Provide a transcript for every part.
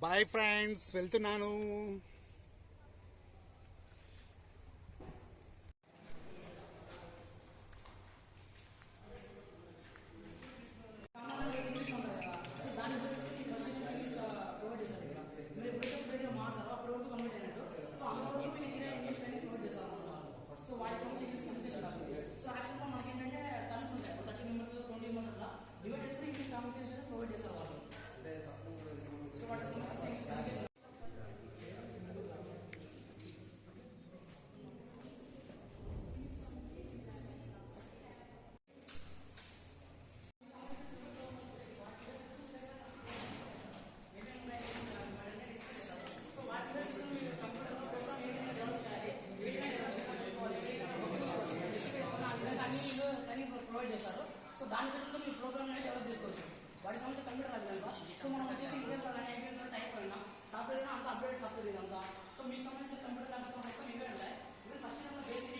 Bye friends, వెళ్తున్నాను. Provide చేస్తారు. So దాని బేసిస్లో మీ ప్రోగ్రామ్ అనేది డెవలప్ చేసుకోవచ్చు. వాటి సమస్య కంప్యూటర్ అది కనుక సో మనం వచ్చేసి ఇండియన్ కానీ ఐబీఎం టైప్ అయినా సాఫ్ట్వేర్ అంతా అప్డేట్ సాఫ్ట్వేర్ ఇదంతా. సో మీకు సంబంధించిన కంప్యూటర్ ల్యాప్టాప్ మొత్తం ఇవే ఉంటాయి. ఇవే ఫస్ట్ బేసిక్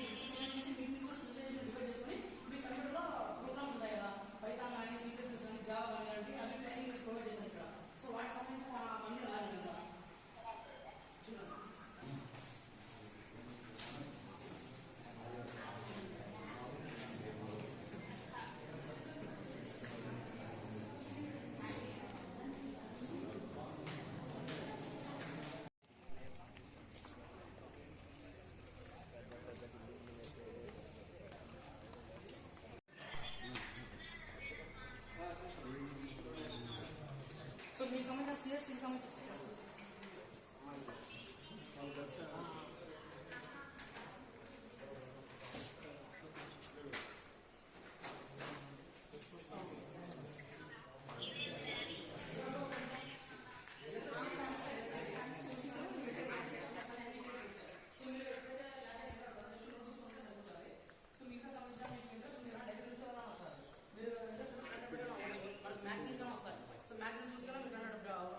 మీకు తీసుకుని స్పెషలైజేషన్ డివైడ్ చేసుకుని మీ కంప్యూటర్లో ప్రోగ్రామ్స్ ఉంటాయి కదా, పైథాన్ కానీ సీక్వెన్స్ కానీ జావా కానీ లాంటి అవి ట్రైనింగ్ ప్రొవైడ్ చేస్తారు ఇక్కడ. సో వాటికి సంబంధించిన కంప్యూటర్ ల్యాబ్ కదా. సో మీకు సంబంధించిన సిఎస్సికి సంబంధించిన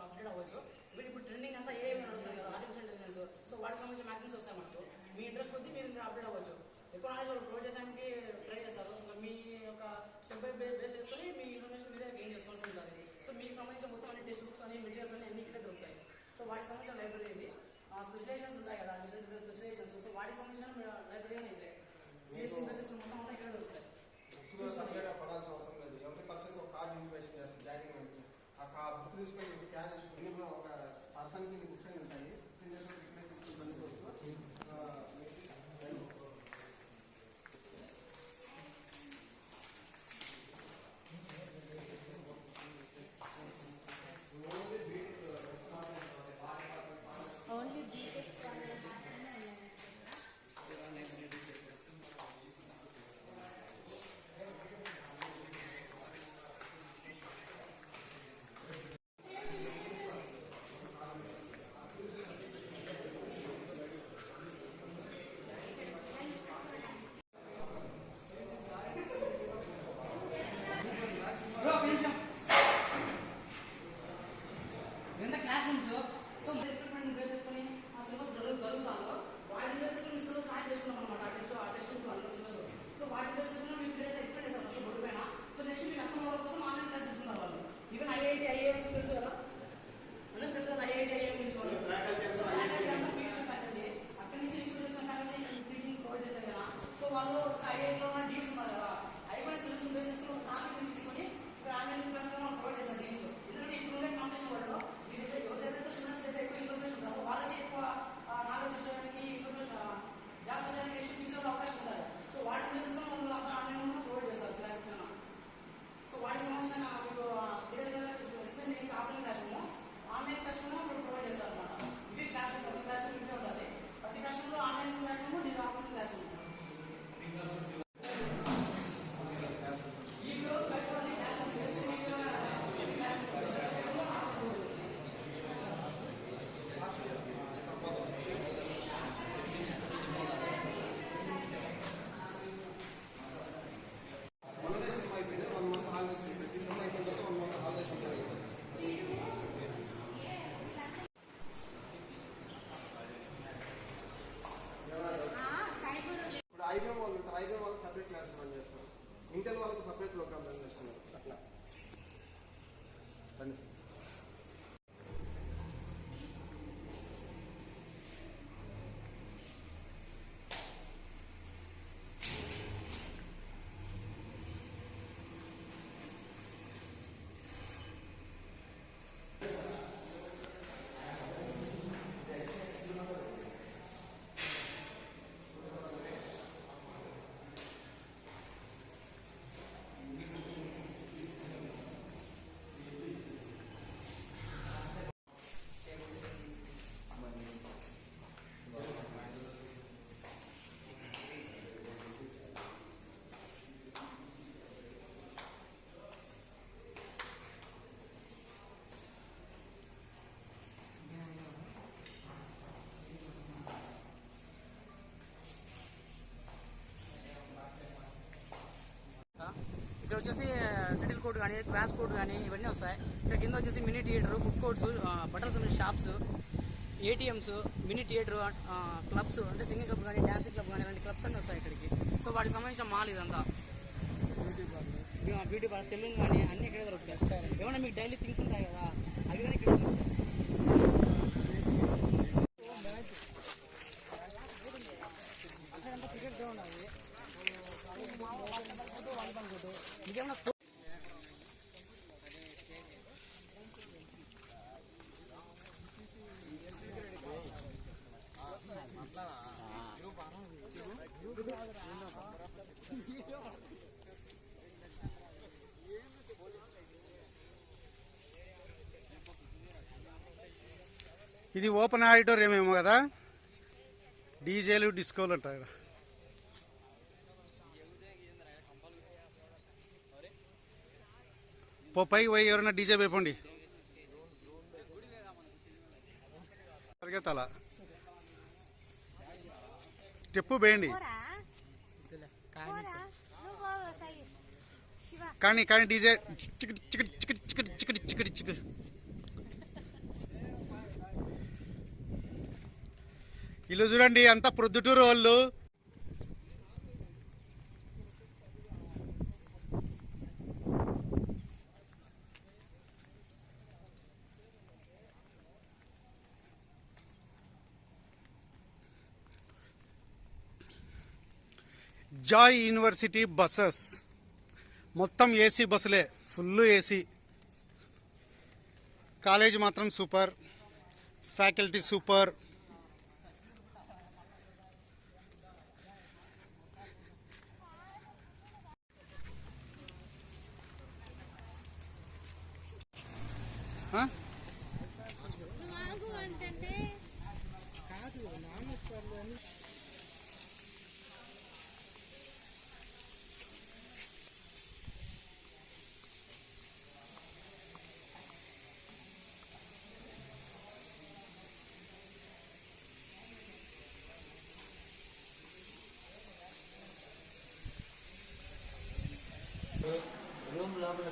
అప్డేట్ అవ్వచ్చు. ఇప్పుడు ట్రెండింగ్ అంతా ఏ నడుస్తుంది కదా, ఆర్టిఫిషియల్ ఇంటెలిజెన్స్. సో వాటికి సంబంధించిన మ్యాగ్జిన్స్ వస్తాయి మనకు. మీ ఇంట్రెస్ట్ కొద్దీ మీరు అప్డేట్ అవ్వచ్చు. ఎక్కువ నాలెడ్జ్ ప్రొవైడ్ చేయడానికి ట్రై చేస్తారు. మీ యొక్క స్టెప్ బై బేస్ చేసుకొని మీ ఇన్ఫర్మేషన్ మీరే గెయిన్ చేసుకోవాల్సి ఉంటుంది. సో మీకు సంబంధించిన మొత్తం అన్ని టెక్స్ట్ బుక్స్ అని మెటీరియల్స్ అని అన్ని ఇక్కడ దొరుకుతాయి. సో వాటికి సంబంధించిన లైబ్రరీ ఇది. స్పెషలైజేషన్స్ ఉంటాయి కదా, డిఫరెంట్ స్పెషలైజేషన్స్. సో వాటికి సంబంధించిన లైబ్రరీ అని ఇదే. సిఎస్సి బేసెస్ మొత్తం అంతా ఇక్కడ దొరుకుతాయి. పడాల్సిన అవసరం లేదు. ఎవరి పర్సన్కి ఒక కార్డు ఇన్ఫర్మేషన్ చేస్తుంది జాయినింగ్ అంటే ఆ బుక్ తీసుకొని క్యాన్ మినిమం ఒక పర్సన్కి బుక్స్ అని ఉంటాయి. 15 డేస్ ఓన్లీ బీటెక్ వచ్చేసి సెటిల్ కోర్ట్ కానీ క్లాస్ కోర్ట్ కానీ ఇవన్నీ వస్తాయి. ఇక్కడ కింద వచ్చేసి మినీ థియేటర్, ఫుడ్ కోర్ట్స్, బట్టల సంబంధించిన shops, ATMs, mini theatre, clubs అంటే సింగింగ్ క్లబ్ కానీ డ్యాన్సింగ్ క్లబ్ కానీ ఇలాంటి క్లబ్స్ అన్నీ వస్తాయి ఇక్కడికి. సో వాటికి సంబంధించిన మాల్ ఇదంతా. బ్యూటీ పార్లర్, సెలూన్ కానీ అన్నీ ఇక్కడే దొరుకుతాయి. ఏమన్నా మీకు డైలీ థింగ్స్ ఉంటాయి కదా, అవి కానీ ఇక్కడ దొరుకుతాయి. క్రికెట్ గ్రౌండ్ అది ఇంకేమన్నా ఇది ఓపెన్ ఆడిటోరియం ఏమో కదా, డీజేలు డిస్కోలు అంటారు కదా. పైకి పోయి ఎవరైనా డీజే వేపండి. పరిగెత్తాల స్టెప్పు వేయండి. కానీ కానీ డీజే చికెట్ చికెట్ చికెట్ చికెట్ చికెట్ చికెట్ చికెట్. ఇల్లు చూడండి అంతా ప్రొద్దుటూరు వాళ్ళు. జాయ్ యూనివర్సిటీ బస్సెస్ మొత్తం ఏసీ బస్సులే, ఫుల్ ఏసీ. కాలేజ్ మాత్రం సూపర్, ఫ్యాకల్టీ సూపర్. రూమ్ లోపల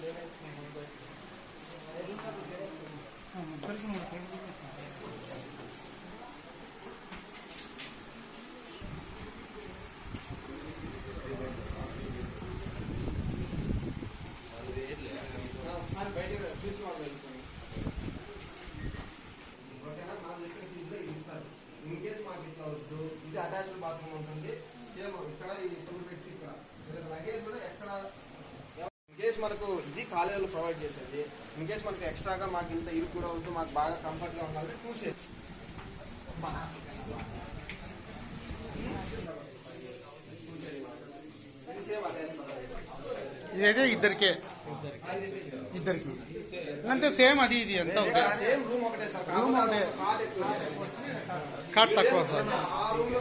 బయట చూసి వాళ్ళు ఓకేనా. మా దగ్గర ఇంట్లో ఇస్తారు. ఇన్ కేసు మాకు ఇట్లా వద్దు, ఇది అటాచ్డ్ బాత్రూమ్ ఉంటుంది, సేమ్ ఇక్కడ ఈ టూల్ పెట్టి ఇక్కడ లగేజ్ కూడా ఎక్కడ. ఇన్ కేసు మనకు ఇది కాలేజీలో ప్రొవైడ్ చేసేది. ఇన్ కేసు మనకు ఎక్స్ట్రాగా మాకు ఇంత ఇరుకు కూడా వద్దు, మాకు బాగా కంఫర్ట్గా ఉండాలి, 2 షేర్స్. ఇదైతే ఇద్దరికే, ఇద్దరికి అంటే సేమ్ అది ఇది ఎంత సేమ్ రూమ్ ఒకటే సార్, రూమ్ ఒకటే, కాట్ తక్కువ సార్. ఆ రూమ్ లో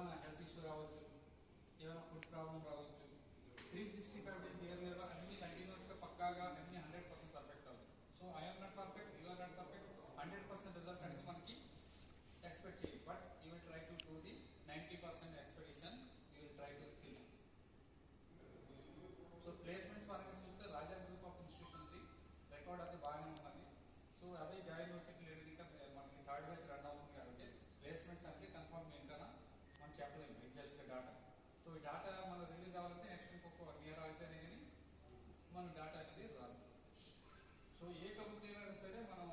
ఏమైనా హెల్త్ ఇష్యూ రావచ్చు, ఏమైనా ఫుడ్ ప్రాబ్లం రావచ్చు. 365 డేస్ ఇయర్లో అన్ని కంటిన్యూస్గా పక్కాగా అన్ని 100% పర్ఫెక్ట్ అవుతుంది. So I'm not perfect, you are not perfect. 100% result అనేది మనకి ఎక్స్పెక్ట్ చేయాలి. But you will try to do the 90% expectation you will try to fill. So placements పరంగా చూస్తే Raja group of institution record అయితే బాగానే ఉన్నది. సో అదే జాయ్ యూనివర్సిటీ లేదు, ఇంకా మనకి థర్డ్ బ్యాచ్ రన్ అవుతుంది కాబట్టి ప్లేస్మెంట్స్ అనేది కన్ఫర్మ్ ఇంకా మనం చెప్పలేము ఎగ్జాక్ట్ డాటా. సో ఈ డాటా మనం రిలీజ్ అవ్వాలంటే నెక్స్ట్ ఇంకొక 1 year అయితేనే కానీ మన డాటా అనేది రాదు. సో ఏ కంపెనీ అయినా సరే మనం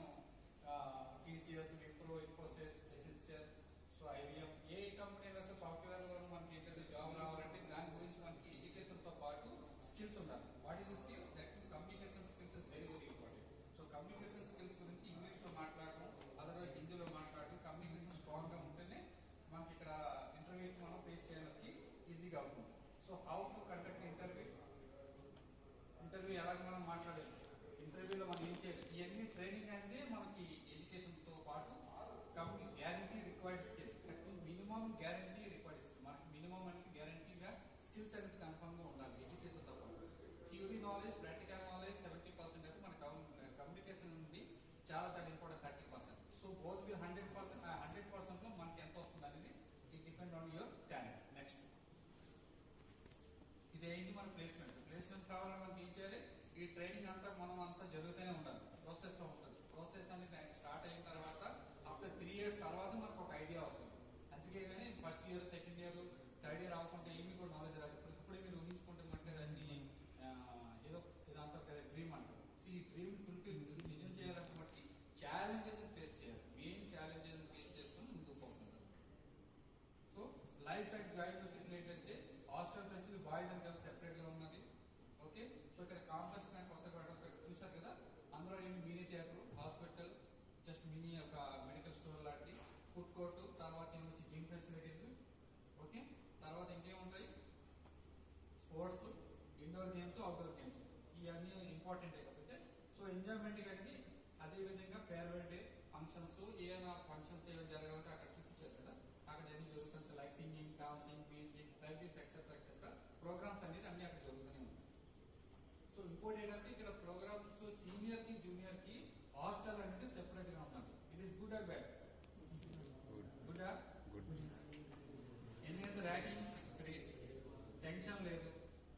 TCS, Wipro, Infosys, essential, so IBM, ఏ కంపెనీ అయినా సరే సాఫ్ట్వేర్లో మనకి ఏంటంటే జాబ్ రావాలంటే దాని గురించి మనకి ఎడ్యుకేషన్తో పాటు స్కిల్స్ ఉండాలి. What is the skills? That means communication skills is very very important. So communication skills గురించి ఇంగ్లీష్లో మాట్లాడడం, అదర్వైజ్ హిందీలో మాట్లాడడం, కమ్యూనికేషన్ స్ట్రాంగ్గా ఉంటేనే మనకి ఇక్కడ ఇంటర్వ్యూకి మనం ఫేస్ చేయడానికి ఈజీగా అవుతుంది. So how to conduct interview ఎలాగ మనం మాట్లాడాలి, ఇంటర్వ్యూలో మనం ఏం చేయాలి, ఇవన్నీ ట్రైనింగ్ అనేది మనకి ఎడ్యుకేషన్తో పాటు guarantee required skill, minimum guarantee required skill. మనకి మినిమం అనేది గ్యారంటీగా స్కిల్స్ అనేది కన్ఫర్మ్గా ఉండాలి ఎడ్యుకేషన్తో పాటు. థియరీ నాలెడ్జ్, ప్రాక్టికల్ నాలెడ్జ్ 70% అయితే మన కమ్యూనికేషన్ నుండి చాలా చాలా ఇంపార్టెంట్ 30%. So both will 100%. ఆ 100%లో మనకి ఎంత వస్తుంది అనేది it depend on your talent. Next ఇదేంటి మన ప్లేస్మెంట్స్ రావాలని మనకి ఏం చేయాలి? ఈ ట్రైనింగ్ అంతా మనం అంతా జరుగుతూనే ఉండాలి, ప్రాసెస్లో ఉంటుంది. ప్రాసెస్ అనేది స్టార్ట్ అయిన తర్వాత ఆఫ్టర్ 3 years తర్వాత మనకు ఒక ఐడియా వస్తుంది. అందుకే కానీ first year, second year, third year అవ్వకుంటే ఏమీ కూడా నాలెడ్జ్ రాదు. ఇప్పుడే మీరు ఊహించుకుంటే దాన్ని ఏదో ఇదంతా డ్రీమ్ అంటారు. సో ఈ డ్రీమ్ ఫుల్ఫిల్ నిజం చేయాలంటే మనకి ఛాలెంజెస్ ఫేస్ చేయాలి. మెయిన్ ఛాలెంజెస్ ఫేస్ చేసుకుని ముందుకు పోతుంటారు. So life at Joy University ఏంటంటే hostel facility boys and girls separate గా ఉన్నది. ఓకే, సో ఇక్కడ కాంప్లెక్స్ కొత్తగా చూసారు కదా, అందులో ఏంటి mini theatre, hospital, just mini ఒక మెడికల్ స్టోర్ లాంటి, ఫుడ్ కోర్టు, తర్వాత ఏమొచ్చి జిమ్ ఫెసిలిటీస్. ఓకే, తర్వాత ఇంకేముంటాయి? Sports, indoor games, outdoor games, ఇవన్నీ ఇంపార్టెంటే కాబట్టి. సో ఎంజాయ్మెంట్ అనేది అదే విధంగా ఫేర్వెల్ డే ఫంక్షన్స్, ఏమైనా ఫంక్షన్స్ ఏమైనా జరగాలంటే అక్కడ చూపించారు కదా, అక్కడ అన్ని జరుగుతుంది. Like singing, dancing, music, like this etcetera etcetera programmes అనేది అన్ని అక్కడ జరుగుతూనే ఉంటాయి. సో ఇంకోటి ఏంటంటే ఇక్కడ ప్రోగ్రామ్స్ సీనియర్ కి జూనియర్ కి హాస్టల్ అనేది సెపరేట్ గా ఉన్నది. It is good or bad? Good. ఎందుకంటే ర్యాకింగ్ ఫ్రీ, టెన్షన్ లేదు.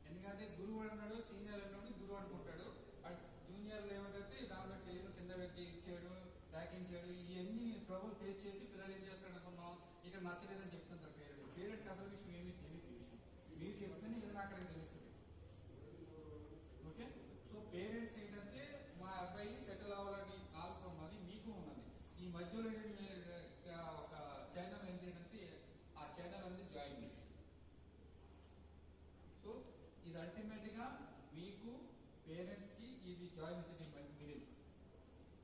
ఎందుకంటే గురువు అన్నాడు, సీనియర్ అన్నాడు, గురువు అనుకుంటాడు. జూనియర్లు ఏమంటే దానిలో చేయడు, కింద పెట్టి ఇచ్చాడు, ర్యాకింగ్ చేయడు, ఇవన్నీ ట్రబుల్ ఫేస్ చేసి పిల్లలు ఏం చేస్తాడు అనుకున్నాం, ఇక్కడ నచ్చలేదని చెప్తుంటారు పేరెంట్ అసలు విషయం ఏమీ తెలియదు. విషయం మీరు చెప్తేనే ఏదైనా అక్కడికి తెలుస్తుంది. ఓకే, సో పేరెంట్స్ ఏంటంటే మా అబ్బాయి సెటిల్ అవ్వాలని ఆలోచన ఉన్నది, మీకు ఉన్నది. ఈ మధ్యలో ఒక ఛానల్ ఏంటంటే ఆ ఛానల్ అనేది జాయిన్ చేసి. సో ఇది అల్టిమేట్ గా మీకు పేరెంట్స్ కి ఇది జాయిన్ సిటీ మిడిల్.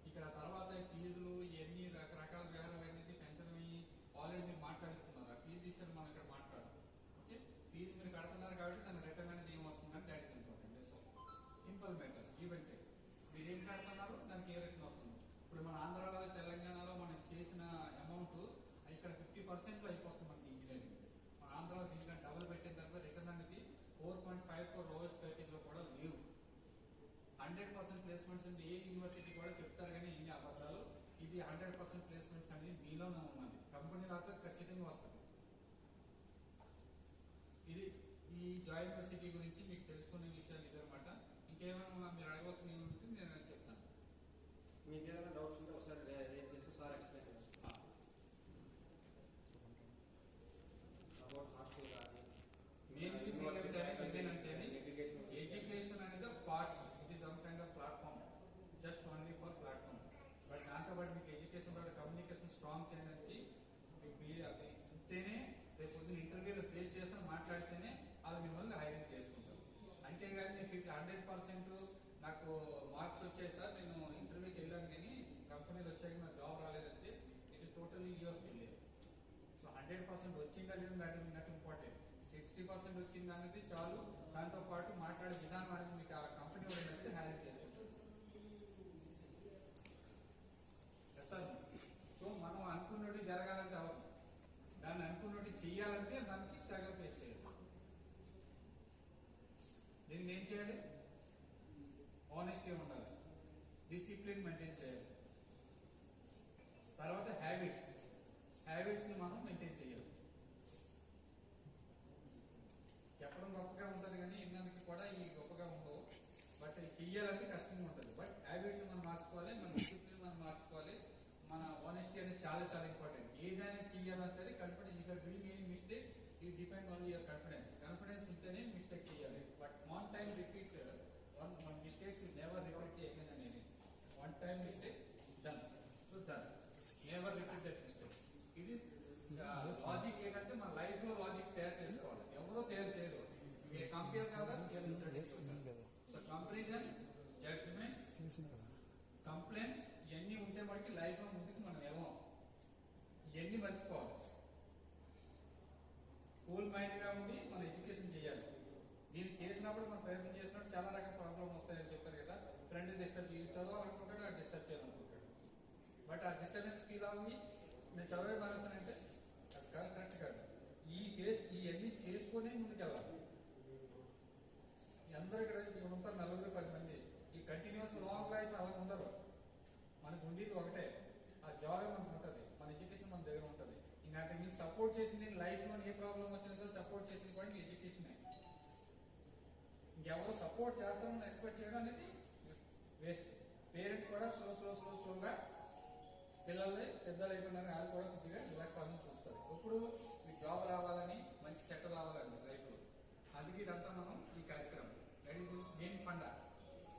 ఇక్కడ తర్వాత ఫీజులు ఇవన్నీ రకరకాల వ్యవహారాలు అనేది పెన్షన్ ఆల్రెడీ మీరు మాట్లాడిస్తున్నారు. ఆ ఫీజు విషయాన్ని మనం ఇక్కడ మాట్లాడాలి. ఓకే, ఫీజు మీరు కడుతున్నారు కాబట్టి దాని రిటర్న్ అనేది ఏం వస్తుందని that is important. Simple matter. Event మీరు ఏం కడుతున్నారు, దానికి ఏ రిటర్న్ వస్తుంది. ఇప్పుడు మన ఆంధ్రాలో, తెలంగాణలో మనం చేసిన అమౌంట్ ఇక్కడ 50% అయిపోతుంది మనకి ఇంజనీరింగ్. మన ఆంధ్రాలో దీనికంటే డబుల్ పెట్టిన తర్వాత రిటర్న్ అనేది 4.5 లోయెస్ట్ ప్యాకేజ్ లో కూడా లేవు. 100% ప్లేస్మెంట్స్ అంటే ఏ యూనివర్సిటీ కూడా చెప్తారు కానీ ఇన్ని అబద్ధాలు. ఇది 100% ప్లేస్మెంట్స్ అనేది మీలోనే ఉన్నది. కంపెనీలో అయితే ఖచ్చితంగా వస్తుంది. ఇది ఈ జాయ్ యూనివర్సిటీ గురించి మీకు తెలుసుకునే విషయాలు ఇదనమాట. ఇంకేమైనా మీరు అడగవలసిన ఏముంటే నేను చెప్తాను. మీకు ఏదైనా డౌట్స్ ఉంటే ఒకసారి రేట్ చేసి సార్ ఎక్స్ప్లెయిన్ చేస్తాను. అబౌట్ హాస్టల్ కానీ ఎడ్యుకేషన్ అనేది part, it is some kind of platform, just only for platform. But దాంతో పాటు మీకు ఎడ్యుకేషన్ ద్వారా కమ్యూనికేషన్ స్ట్రాంగ్ చేయడానికి మీరు అది ఉంటేనే రేపు పొద్దున్న ఇంటర్వ్యూలో ఫేస్ చేస్తే మాట్లాడితేనే వాళ్ళు మిమ్మల్ని హైరింగ్ చేసుకుంటారు. అంతేగాని నేను 100% నాకు మార్క్స్ వచ్చాయి సార్, నేను ఇంటర్వ్యూకి వెళ్ళాను కానీ కంపెనీలు వచ్చాక నాకు జాబ్ రాలేదంటే it is totally your failure. So 100% వచ్చిందా లేదు దట్ ఇంపార్టెంట్. 60% వచ్చింది అనేది చాలు. దాంతో పాటు మాట్లాడే విధానం అనేది మీకు ఆ కంపెనీ వాళ్ళకి హైర్ చేసుకుంటారు. సో మనం అనుకున్నట్టు జరగాలంటే అవును, దాన్ని అనుకున్నట్టు చెయ్యాలంటే దానికి స్ట్రగల్ ఫేస్ చేయాలి. దీనికి ఏం చేయాలి? ఆనెస్టీ ఉండాలి, డిసిప్లిన్ మెయింటైన్ చేయాలి. తర్వాత హ్యాబిట్స్ ని మనం మెయింటైన్ చేయాలి. చెప్పడం గొప్పగా ఉంటుంది కానీ ఇన్నానికి కూడా ఈ గొప్పగా ఉండవు. బట్ చెయ్యాలంటే కష్టంగా ఉంటుంది. బట్ హ్యాబిట్స్ మనం మార్చుకోవాలి, మన డిసిప్లిన్ మనం మార్చుకోవాలి. మన ఆనెస్టీ అనేది చాలా చాలా ఇంపార్టెంట్. ఏదైనా చెయ్యాలన్నా సరే confidence, if doing any mistake ఈ డిపెండ్ ఆన్ యువర్ కాన్ఫిడెన్స్ ఉంటేనే మిస్టేక్ చేయాలి. But one time repeat, one mistakes never repeat again అనేది. One time mistake done, so done, never repeat that mistake. ఇది లాజిక్. ఏంటంటే మన లైఫ్ లో logic తయారు చేసుకోవాలి, ఎవరో తయారు చేయరు. కంపేర్ కాదా? సో కంపారిజన్, జడ్జ్మెంట్, కంప్లైంట్స్ ఇవన్నీ ఉంటే మనకి లైఫ్ లో ముందుకు మనం వెళ్ళాం. ఇవన్నీ మర్చిపోవాలి. కూల్ మైండ్ గా ఉండి మనం ఎడ్యుకేషన్ చేయాలి. దీన్ని చేసినప్పుడు మనం ప్రయత్నం చేసినప్పుడు చాలా రకాల ప్రాబ్లమ్ వస్తాయని చెప్పారు కదా. ఫ్రెండ్ డిస్టర్బ్ చదవాలనుకుంటాడు, ఆ డిస్టర్బ్ చేయాలనుకుంటాడు. బట్ ఆ డిస్టర్బెన్స్ ఫీల్ అవ్వి నేను చదివే మానేస్తానంటే అది కరెక్ట్ కాదు. ఇవన్నీ చేసుకునే ముందుకు వెళ్ళాలి. అందరూ ఇక్కడ ఉంటారు 40-10 మంది. ఈ కంటిన్యూస్ లాంగ్ లైఫ్ అలా ఉండరు. మనకు ఉండేది ఒకటే, ఆ జాబ్ మనకు ఉంటుంది, మన ఎడ్యుకేషన్ మన దగ్గర ఉంటుంది. ఇంకా మీరు సపోర్ట్ చేసింది లైఫ్ లో ఏ ప్రాబ్లం వచ్చినా సరే సపోర్ట్ చేసింది కూడా మీ ఎడ్యుకేషన్. ఇంకెవరో సపోర్ట్ చేస్తామని ఎక్స్పెక్ట్ చేయడం అనేది వేస్ట్. పేరెంట్స్ కూడా స్లోగా పిల్లల్ని పెద్దలు అయిపోయినారు, వాళ్ళు కూడా కొద్దిగా రిలాక్స్ అవ్వాలని చూస్తారు. ఇప్పుడు మీ జాబ్ రావాలని, మంచి సెట్ రావాలని లైఫ్ లో. అందుకే ఇదంతా మనం ఈ కార్యక్రమం మెయిన్ పండ.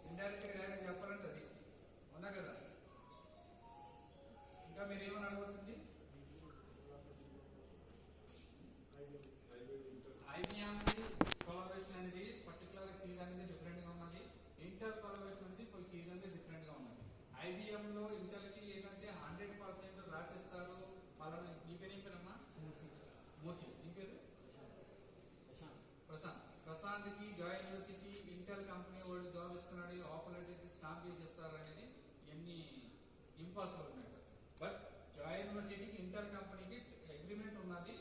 ఇండైరెక్ట్ గా చెప్పాలంటే అది ఉన్నా కదా. ఇంకా మీరు ఏమని అడగవలసింది? ఐబిఎం కొలాబరేషన్ అనేది పర్టికులర్ ఫీజ్ అనేది డిఫరెంట్ గా ఉన్నది. ఇంటర్ కొలాబరేషన్ అనేది ఫీజ్ అనేది డిఫరెంట్ గా ఉన్నది. ఐబిఎం లో ఇంటర్ కి ఏంటంటే 100% రాసిస్తారు. వాళ్ళని మీ పేరు ఏం పేరమ్మా? మోసి. మీ పేరు? ప్రశాంత్ కి జాయ్ యూనివర్సిటీ ఇంటర్ కంపెనీ వాడు జాబ్ ఇస్తున్నాడు, ఆఫర్ లెటర్ స్టాంప్ చేసేస్తారు అనేది ఇవన్నీ ఇంపాసిబుల్ అన్నట్టు. బట్ జాయ్ యూనివర్సిటీకి ఇంటర్ కంపెనీకి అగ్రిమెంట్ ఉన్నది.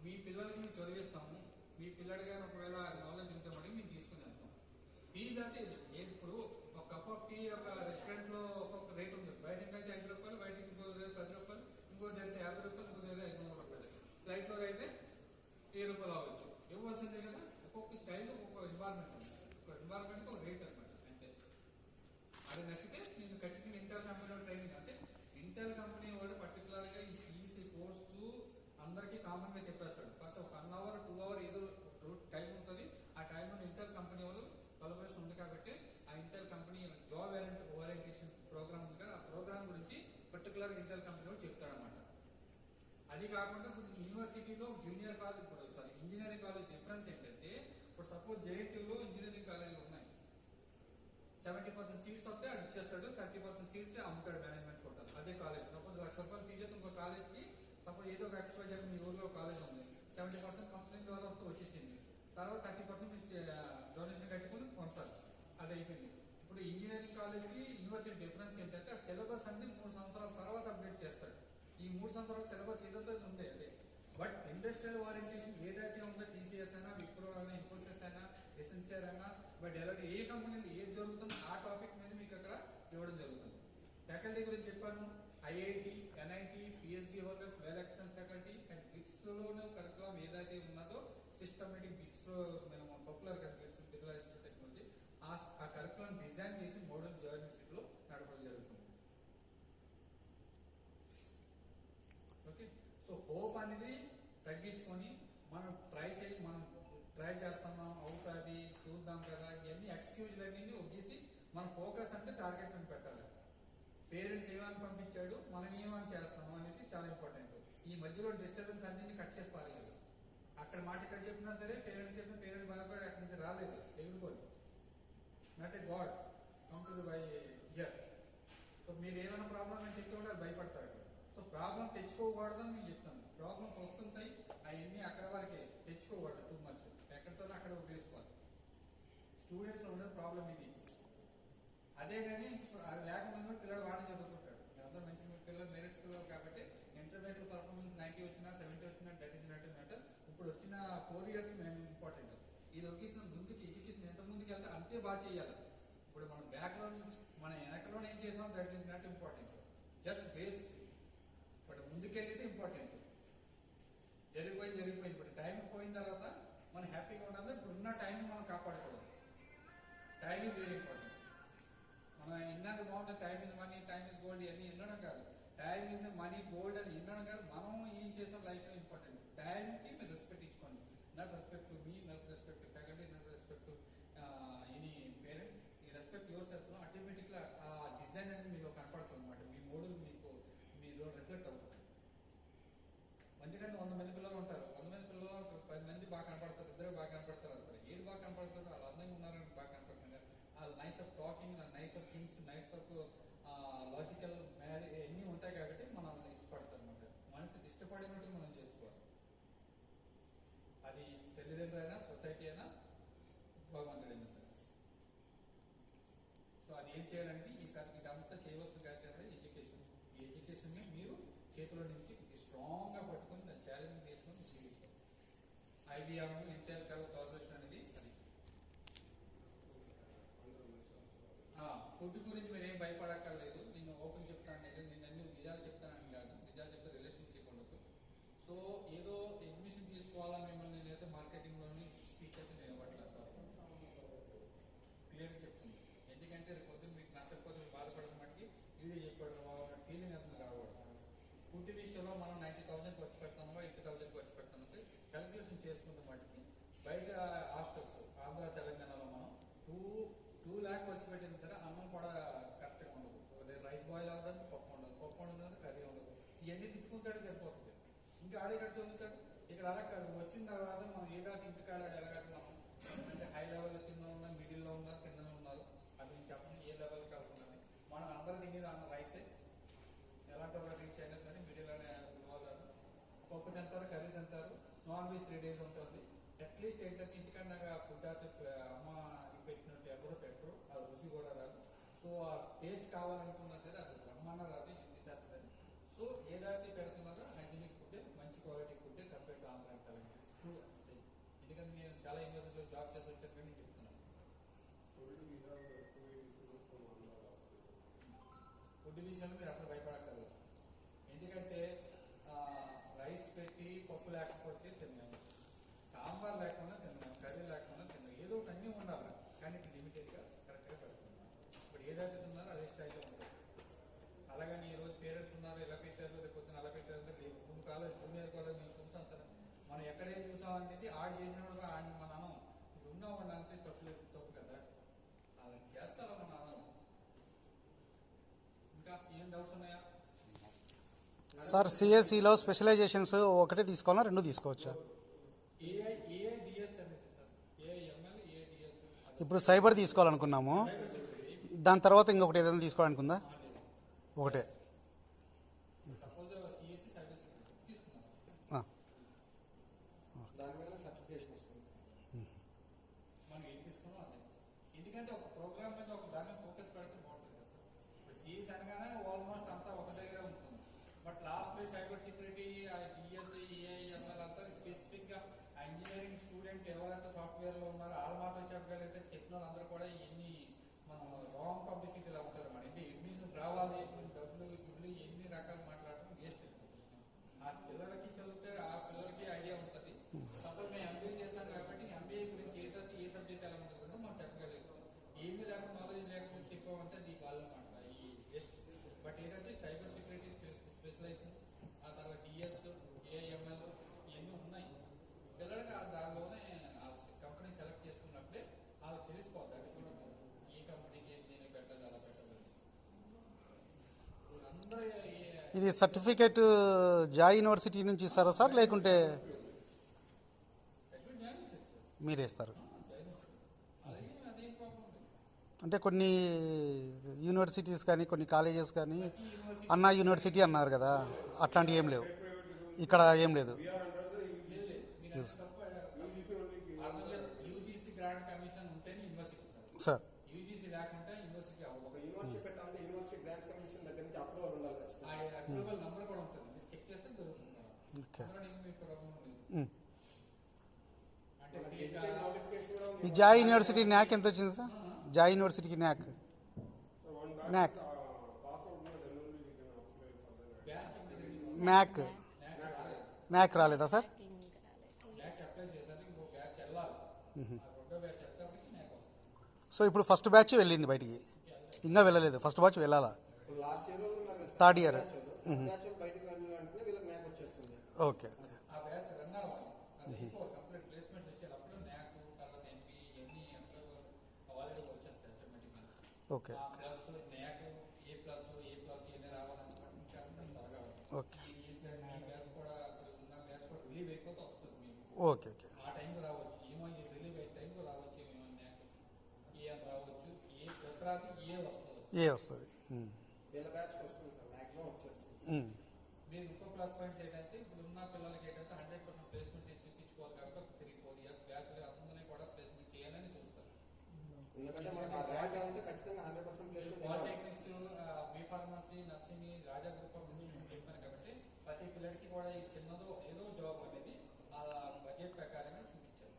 మీ పిల్లలకి మేము చదివిస్తాము, మీ పిల్లడిగా ఒకవేళ నాలెడ్జ్ ఉంటే మటుకు మేము తీసుకుని వెళ్తాం. ఫీజు అంటే ఇప్పుడు ఒక కప్ ఆఫ్ టీ ఒక రెస్టారెంట్ లో ఒక్కొక్క రేట్ ఉంది. బయటకి అయితే 5 రూపాయలు, బయటకి ఇంకో దగ్గర 10 రూపాయలు, ఇంకో దగ్గర 50 రూపాయలు, ఇంకో దగ్గర 500 రూపాయలు. ఫ్లైట్ లో అయితే 7 రూపాయలు అవ్వచ్చు. ఇవ్వాల్సిందే కదా. ఒక్కొక్క స్టైల్ ఒక్కొక్క ఎన్వైర్మెంట్ ఉంది. ఒక ఎన్వైర్మెంట్ ఒక రేట్ అనమాట. అంతే. అది నచ్చితే నేను ఖచ్చితంగా ఇంటర్ కంపెనీ ట్రైనింగ్ అంటే ఇంటర్ కంపెనీ వాడు పర్టికులర్ గా ఈ సిఈసి కోర్సు అందరికీ కామన్ గా చెప్పేస్తాడు. ఫస్ట్ ఒక 1 అవర్ 2 అవర్ ఏదో టైం ఉంటుంది. ఆ టైంలో ఇంటర్ కంపెనీ వాళ్ళు కొలాబరేషన్ ఉంది కాబట్టి ఆ inter company job orientation programme ఉంది కదా, ఆ ప్రోగ్రామ్ గురించి పర్టికులర్ ఇంటర్ కంపెనీ వాడు చెప్తాడనమాట. అది కాకుండా యూనివర్సిటీలో జూనియర్ కాలేజ్ కూడా ఇంజనీరింగ్ కాలేజ్ డిఫరెన్స్ ఏంటంటే ఇప్పుడు సపోజ్ జేఎన్టీయూలో ఇంజనీరింగ్ కాలేజీలు ఉన్నాయి. 70% సీట్స్ వస్తే అది ఇచ్చేస్తాడు, 30% సీట్స్ అమ్ముతాడు మేనేజ్మెంట్ కొట్టాలి. అదే కాలేజ్ సపోజ్ 1 లక్ష రూపాయలు ఫీజు ఇంకో కాలేజ్కి సపోజ్ ఏదో ఒక ఎక్స్పోజర్ మీ ఊర్లో కాలేజ్ ఉంది, 70% కౌన్సిలింగ్ ద్వారా వచ్చేసింది. తర్వాత 30% డొనేషన్ కట్టుకుని కొడతారు. అది అయిపోయింది. ఇప్పుడు ఇంజనీరింగ్ కాలేజ్కి యూనివర్సిటీ డిఫరెన్స్ ఏంటంటే ఆ సిలబస్ అనేది 3 సంవత్సరాల తర్వాత అప్డేట్ చేస్తాడు. ఈ 3 సంవత్సరాల సిలబస్ ఏదైతే ఉంది అదే. బట్ ఇండస్ట్రియల్ ఓరియంటేషన్ ఏదైతే ఉందో టీసీఎస్ అయినా, విప్రో అయినా, ఇన్ఫోసిస్ అయినా, ఎసెన్షియల్ అయినా, బట్ ఎలాంటి ఏ కంపెనీలో ఏది జరుగుతుందో ఆ టాపిక్ మీద మీకు అక్కడ ఇవ్వడం జరుగుతుంది. ఫ్యాకల్టీ గురించి చెప్పాను. IIT, NIT, PhD holders, well experience faculty and bits లోనే కరికులం ఏదైతే ఉన్నదో సిస్టమేటిక్ బిట్స్ లో మనం పాపులర్ కరికులమ్స్ టెక్నాలజీ ఆ కరికులం డిజైన్ చేసి మోడల్ జాయిన్ యూనివర్సిటీలో నడపడం జరుగుతుంది. ఓకే. సో హోప్ అనేది తగ్గించుకొని మనం ట్రై చేస్తున్నాం, అవుతుంది, చూద్దాం కదా, ఇవన్నీ ఎక్స్క్యూజ్లన్నీ వదిలేసి మన ఫోకస్ అంటే టార్గెట్ మీద పెట్టాలి. పేరెంట్స్ ఏమని పంపించాడు, మనం ఏమని చేస్తున్నాం అనేది చాలా ఇంపార్టెంట్. ఈ మధ్యలో డిస్టర్బెన్స్ అన్ని కట్ చేసి పారలేదు. అక్కడ మాట ఇక్కడ చెప్పినా సరే పేరెంట్స్ బాధపడి అక్కడి నుంచి రాలేదు, ఎగురుకొని. Not a god come to the by year. So మీరు ఏమైనా ప్రాబ్లం అని చెప్తే కూడా అది భయపడతారు. సో ప్రాబ్లం తెచ్చుకోకూడదని నేను చెప్తాను. ప్రాబ్లమ్స్ వస్తుంటాయి, అవన్నీ అక్కడ వరకే తెచ్చుకోకూడదు. టూ మచ్ ఎక్కడితో అక్కడ వదిలేసుకోవాలి. స్టూడెంట్స్ లో ఉండేది ప్రాబ్లం ఇది. అదే కానీ అది లేకుండా పిల్లలు వాడిని చదువుకుంటాడు. అందరూ మంచి పిల్లలు మెరిట్స్ పిల్లలు కాబట్టి ఇంటర్మీడియట్ పర్ఫార్మెన్స్ 90 వచ్చినా 70 వచ్చినా దట్ ఈస్ నాట్ మ్యాటర్. అంతే బాగా చేయాలి. ఇప్పుడు మనం బ్యాక్లో మన వెనకలో ఏం చేసాం that is not important, just base. But ముందుకెళ్ళేది ఇంపార్టెంట్. జరిగిపోయింది. ఇప్పుడు టైం పోయిన తర్వాత మనం హ్యాపీగా ఉండాలి. ఇప్పుడు ఉన్న టైం మనం కాపాడుకోవాలి. Time is very important. మన ఇన్నది బాగుంటుంది, time is money, time is gold ఇవన్నీ వినడం కాదు. టైం ఇస్ మనీ గోల్డ్ అని వినడం కాదు. మనం ఏం చేసాం లైఫ్లో ఇంపార్టెంట్. టైంకి మీరు రెస్పెక్ట్ ఇచ్చుకోండి. Not respect to me, not respect to faculty, not respect to any parents. ఈ రెస్పెక్ట్ యువర్ సెల్ఫ్ ఆటోమేటిక్గా ఆ డిజైన్ అనేది మీలో కనపడుతుంది అనమాట. మీ మోడల్ మీలో రిఫ్లెక్ట్ అవుతుంది. అందుకని 100 మంది పిల్లలు ఉంటారు. 100 మంది పిల్లలు 10 మంది బాగా కనపడతారు, 2 బాగా కనపడతారు అంటారు. ఏది బాగా కనపడతారు? వాళ్ళు అందంగా ఉన్నారని బాగా కనపడుతున్నారు. వాళ్ళు nice of talking, nice of things, nice of logical marriage అన్నీ ఉంటాయి కాబట్టి మనల్ని ఇష్టపడతారు అనమాట. మనసుకి ఇష్టపడినట్టు మనం చేసుకోవాలి. అది తల్లిదండ్రులైనా, సొసైటీ అయినా, భగవంతుడైనా సరే. సో అది ఏం చేయాలంటే ఇదంతా చేయవలసిన కార్యక్రమం ఎడ్యుకేషన్. ఈ ఎడ్యుకేషన్ని మీరు చేతిలో నుంచి స్ట్రాంగ్గా పట్టుకొని దాన్ని ఛాలెంజ్ చేసుకొని జీవిస్తారు. ఐబిఎం, ఇంటెల్, కార్పొరేషన్ అనేది అది. ఫుడ్ గురించి మీరు ఏం భయపడక్కర్లేదు. నేను ఓపెన్ చెప్తాను, నేను అన్ని నిజాలు చెప్తానని కాదు. నిజాలు చెప్తే రిలేషన్షిప్ ఉండదు. సో ఏదో అడ్మిషన్ తీసుకోవాలా మిమ్మల్ని నేనైతే మార్కెటింగ్లోని టీచర్స్ నేను ఇవ్వట్లేదు. క్లియర్గా చెప్తుంది. ఎందుకంటే రేపు పొద్దున్న మీకు నచ్చకపోతే మీరు బాధపడడం మట్టికి వీడియో చెప్పడం ఫీలింగ్ అతను రాకూడదు. ఫుడ్ విషయంలో మనం 90,000 ఖర్చు పెడతామో 80,000 ఖర్చు పెడతామో క్యాలిక్యులేషన్ చేసుకుంటే మట్టికి బయట హాస్టల్స్ ఆంధ్ర తెలంగాణలో మనం 2 lakh ఖర్చు పెట్టిన సరే అన్నం కూడా కరెక్ట్గా ఉండదు. రైస్ బాయిల్ అవ్వదు, పప్పు ఉండదు, కర్రీ ఉండదు. ఇవన్నీ తిప్పుకుంటాడు సరిపోతుంది. ఇంకా ఆడేక్కడ చదువుతాడు. ఇక్కడ అలా కాదు. వచ్చిన తర్వాత మనం ఏదో ఇంటికాడ ఎలాగైతే మనం అంటే హై లెవెల్లో కింద ఉన్నా, మిడిల్లో ఉన్నారు, కిందనే ఉన్నారు. అది నేను చెప్పండి ఏ లెవెల్ కలుగుతుంది. మనం అందరూ తినేది అన్న రైసే. ఎలాంటి వాళ్ళు రీచ్ అయినా సరే మిడిల్లోనే పోతారు. పప్పు తింటారు, కర్రీ తింటారు. నాన్ వెజ్ 3 days ఉంటుంది. అట్లీస్ట్ ఏంటంటే ఇంటికన్నా ఫుడ్ అయితే అమ్మ పెట్టినట్టు ఎవరో పెట్టరు. అది రుచి కూడా రాదు. సో ఆ టేస్ట్ కావాలనుకున్నా సరే అది బ్రహ్మాండ రాదు, ఎన్ని చేస్తుంది. సో ఏదైతే పెడుతున్నారో హైజీనిక్ ఫుడ్, మంచి quality food compare to Andhra Telangana. ఎందుకంటే నేను చాలా యూనివర్సిటీలో జాబ్ చేసి వచ్చాను కానీ చెప్తున్నాను. ఫుడ్ విషయంలో మీరు అసలు భయపడక్కర్లేదు. ఎందుకంటే రైస్ పెట్టి పప్పు లేకపోతే తిన్నాము, సాంబార్ లేకుండా తిన్నాము, కర్రీ లేకుండా తిన్నాము. ఏదో ఒకటి అన్నీ ఉండాలి కానీ లిమిటెడ్గా కరెక్ట్గా పెడుతున్నాం. ఇప్పుడు ఏదైతే ఉన్నారో అదే స్టైల్లో ఉంటుంది. అలాగని ఈరోజు పేరెంట్స్ ఉన్నారు ఇలా పెట్టారు, రేపు పొద్దున అలా పెట్టారు. ఇప్పుడు కాలేజ్ జూనియర్ కాలేజ్ మేము చూస్తాం సార్. మనం ఎక్కడేం చూసామనేది ఆడు చేసినప్పుడు ఆయన మన అనం ఇప్పుడు ఉన్నామని అంటే తప్పు కదా. అలా చేస్తారా మన అనం. ఇంకా ఏం డౌట్స్ ఉన్నాయా సార్? సిఎస్సిలో స్పెషలైజేషన్స్ ఒకటే తీసుకోవాలా, 2 తీసుకోవచ్చా? ఏఐడిఎస్ అనేది సార్, ఏఐఎంఎల్, ఏఐడిఎస్. ఇప్పుడు సైబర్ తీసుకోవాలనుకున్నాము, దాని తర్వాత ఇంకొకటి ఏదైనా తీసుకోవాలనుకుందా? ఒకటే. సపోజ్ సిఎస్సి సైబర్ సెక్యూరిటీ తీసుకున్నాం, దాని మీద సర్టిఫికేషన్ వస్తుంది. మనం ఏం తీసుకున్నాం అదే. ఎందుకంటే ఒక ప్రోగ్రామ్ మీద ఒక దాని ఫోకస్ పెడితే బాగుంటుంది కదా సార్. ఇప్పుడు సిఎస్ అనగానే ఆల్మోస్ట్ అంతా ఒక దగ్గరే ఉంటుంది. But last cyber security, DSI, AIML అంతా స్పెసిఫిక్గా ఇంజనీరింగ్ స్టూడెంట్ ఎవరైతే సాఫ్ట్వేర్లో ఉన్నారో వాళ్ళు మాత్రం చెప్పగలిగితే చెప్పిన వాళ్ళందరూ కూడా ఎన్ని మనం రాంగ్ పబ్లిసిటీలో అవుతారు. మన ఇంటి అడ్మిషన్ రావాలి, డబ్బులు ఎన్ని రకాలు మాట్లాడటం వేస్ట్. ఆ పిల్లలకి చదివితే ఆ పిల్లలకి ఐడియా ఉంటుంది. సపోజ్ మేము ఎంబీఏ చేస్తాం కాబట్టి ఎంబీఏ గురించి ఏ సబ్జెక్ట్ ఎలా ఉంటుందో మనం చెప్పగలుగుతాం. ఏమీ లేకుండా నాలెడ్జ్ లేకుండా చెప్పామంటే దీనికి వాళ్ళు అనమాట ఈ వేస్ట్. బట్ ఏంటంటే సైబర్ సెక్యూరిటీ స్పెషలైజేషన్, ఆ తర్వాత డిఎస్, ఏఐఎంఎల్ ఇవన్నీ ఉన్నాయి. పిల్లలకి దానిలోనే కంపెనీ సెలెక్ట్ చేసుకున్నప్పుడే వాళ్ళకి తెలిసిపోతాయి. ఈ కంపెనీకి నేను పెట్టదు అలా పెట్టదు. అందరూ ఇది సర్టిఫికేట్ జాయ్ యూనివర్సిటీ నుంచి ఇస్తారా సార్, లేకుంటే మీరే ఇస్తారు? అదేం ప్రాబ్లం లేదు. అంటే కొన్ని యూనివర్సిటీస్ కానీ కొన్ని కాలేజెస్ కానీ అన్నా యూనివర్సిటీ అన్నారు కదా, అట్లాంటివి ఏం లేవు ఇక్కడ, ఏం లేదు. యూజీసీ గ్రాంట్ కమిషన్ ఉంటేనే యూనివర్సిటీ సార్. యూజీసీ లేకుంటే యూనివర్సిటీ అవ్వదు. ఒక యూనివర్సిటీ పెట్టాలంటే యూనివర్సిటీ గ్రాంట్స్ కమిషన్ దగ్గర నుంచి అప్రూవల్ ఉండాలి. ఆ అప్రూవల్ నంబర్ కూడా ఉంటుంది, మీరు చెక్ చేస్తే దొరుకుతుంది. ఓకే. అందులో మీకు ప్రాబ్లం లేదు. అంటే నోటిఫికేషన్ కూడా ఈ జాయ్ యూనివర్సిటీ న్యాక్ ఎంత వచ్చింది సార్? జాయ్ యూనివర్సిటీకి న్యాక్ న్యాక్ న్యాక్ న్యాక్ రాలేదా సార్? సో ఇప్పుడు ఫస్ట్ బ్యాచ్ వెళ్ళింది బయటికి, ఇంకా వెళ్ళలేదు. ఫస్ట్ బ్యాచ్ వెళ్ళాలా? ఇప్పుడు లాస్ట్ ఇయర్ ఉన్నారు కదా థర్డ్ ఇయర్. బ్యాచ్ బయటకు వెళ్ళిన వెంటనే వీళ్ళకి మ్యాక్ వచ్చేస్తుంది. ఓకే ఆ బ్యాచ్ రన్ అవ్వాలి. అది అయిపోవాలి. కంప్లీట్ ప్లేస్మెంట్ వచ్చేటప్పుడు న్యాక్ తర్వాత ఎంపీ ఎన్ని ఆల్రెడీ వచ్చేస్తాయి ఆటోమేటిక్గా. ఓకే ప్లస్ న్యాక్ ఏ ప్లస్ ఇవన్నీ రావాలన్నమాట. ఇంకా త్వరగా ఓకే ఈ బ్యాచ్ కూడా ఇప్పుడు ఉన్న బ్యాచ్ కూడా రిలీవ్ అయిపోతే వస్తుంది మీకు. ఓకే ఓకే ఆ టైంలో రావచ్చు. ఏమో ఈ రిలీవ్ అయ్యే టైంలో రావచ్చు. ఏమో న్యాక్ ఏ అని రావచ్చు. ఏ ప్రతి ఏ వస్తుంది. ఏ వస్తుంది. వీళ్ళ బ్యాచ్కి వస్తుంది సార్, మ్యాక్సిమం వచ్చేస్తుంది. మీరు ఇంకో ప్లస్ పాయింట్స్ ఏంటంటే ఇప్పుడు ఉన్న పిల్లలకి ఏంటంటే 100% ప్లేస్మెంట్ చూపించుకోవాలి కాబట్టి ఒక 3-4 ఇయర్స్ బ్యాచ్ అందరినీ కూడా ప్లేస్మెంట్ చేయాలని చూస్తారు. ఎందుకంటే మనకు ఆ ర్యాంక్ అంటే ఖచ్చితంగా 100% ప్లేస్మెంట్ ఇవ్వాలి. Polytechnics, B pharmacy, nursing, Raja group of institute చెప్పాను కాబట్టి ప్రతి పిల్లడికి కూడా ఈ చిన్నదో ఏదో జాబ్ అనేది ఆ బడ్జెట్ ప్రకారంగా చూపించారు.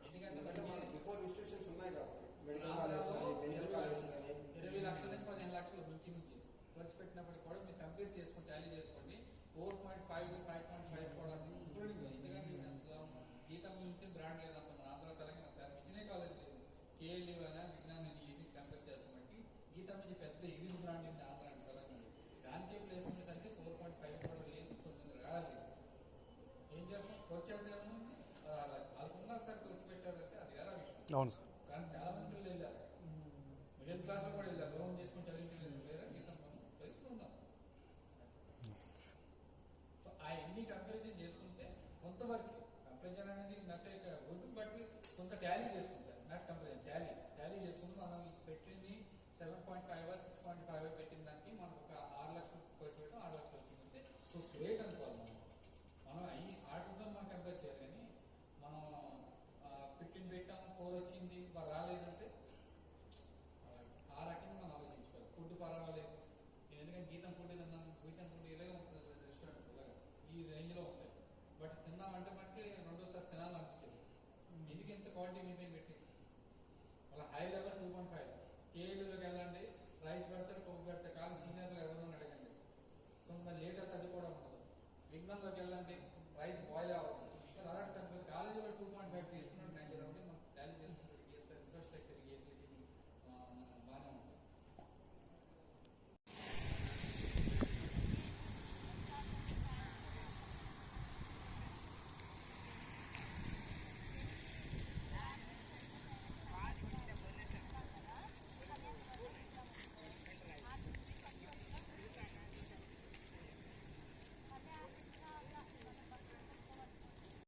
ఎందుకంటే బిఫోర్ ఇన్స్టిట్యూషన్స్ ఉన్నాయి కాబట్టి మెడికల్ కాలేజ్ కానీ డెంటల్ కాలేజ్ కానీ 20 లక్షల నుంచి 15 లక్షలు నుంచి ఖర్చు పెట్టినప్పటికీ కూడా మీరు కంపేర్ చేసుకుని టాలీ చేసుకోండి. 4.5 to 5.5 కూడా ఇంక్లూడింగ్. ఎందుకంటే గీతం నుంచి బ్రాండ్ లేదు అంత మన ఆంధ్ర తెలంగాణ ఇంజనీరింగ్ కాలేజ్ లేదు. కేఎల్యూ అయినా విజ్ఞానం ఇది కంపేర్ చేస్తామంటే గీతం నుంచి పెద్ద ఇంగ్లీష్ బ్రాండ్ ఉంది ఆంధ్ర అండ్ తెలంగాణ. దానికే ప్లేస్మెంట్ అంటే 4.5 కూడా లేదు. కొంతమంది రాలేదు. ఏం చేస్తాం? ఖర్చు అంటే వాళ్ళకున్నారు సార్ ఖర్చు పెట్టారంటే అది వేరే విషయం. అవును సార్. కానీ చాలా మంది పిల్లలు వెళ్ళారు. మిడిల్ క్లాస్ లో కూడా వెళ్ళారు. లోన్ చేసుకుని చదివించలేదు వేరే గీతం మనం వెళ్తున్నాం. సో ఆ ఎన్ని కంపారిజన్ చేసుకుంటే కొంతవరకు కంపారిజన్ అనేది నట్ గుడ్, బట్ కొంత టాలీ చేసుకుంటారు. నాట్ కంపారిజన్, టాలీ చేసుకుంటే మనం పెట్టింది 7.5 6.5 పెట్టిన దానికి మనకు ఒక 6 లక్షలు ఖర్చు పెట్టడం 6 లక్షలు వచ్చిందంటే సో గ్రేట్ అనుకోవాలి. మనం అవి ఆటతో మనం కంపేర్ చేయాలి. కానీ మనం 15 పెట్టాము 4 వచ్చింది రాలేదంటే ఆ రకంగా మనం ఆలోచించుకోవాలి. ఫుడ్ పర్వాలేదు. నేను ఎందుకంటే గీతం ఫుడ్ తిన్నాను, గీతం ఫుడ్ ఇలాగే ఉంటుంది రెస్టారెంట్స్ ఇలాగా ఈ రేంజ్లో ఉంటాయి. బట్ తిన్నామంటే మనకి రెండోసారి తినాలనిపించదు. ఎందుకు ఎంత క్వాలిటీ మెయింటైన్ పెట్టి వాళ్ళ హై లెవెల్ 2.5 కేఎల్యూలోకి వెళ్ళండి, రైస్ పెడతారు, కొవ్వు పెడతారు.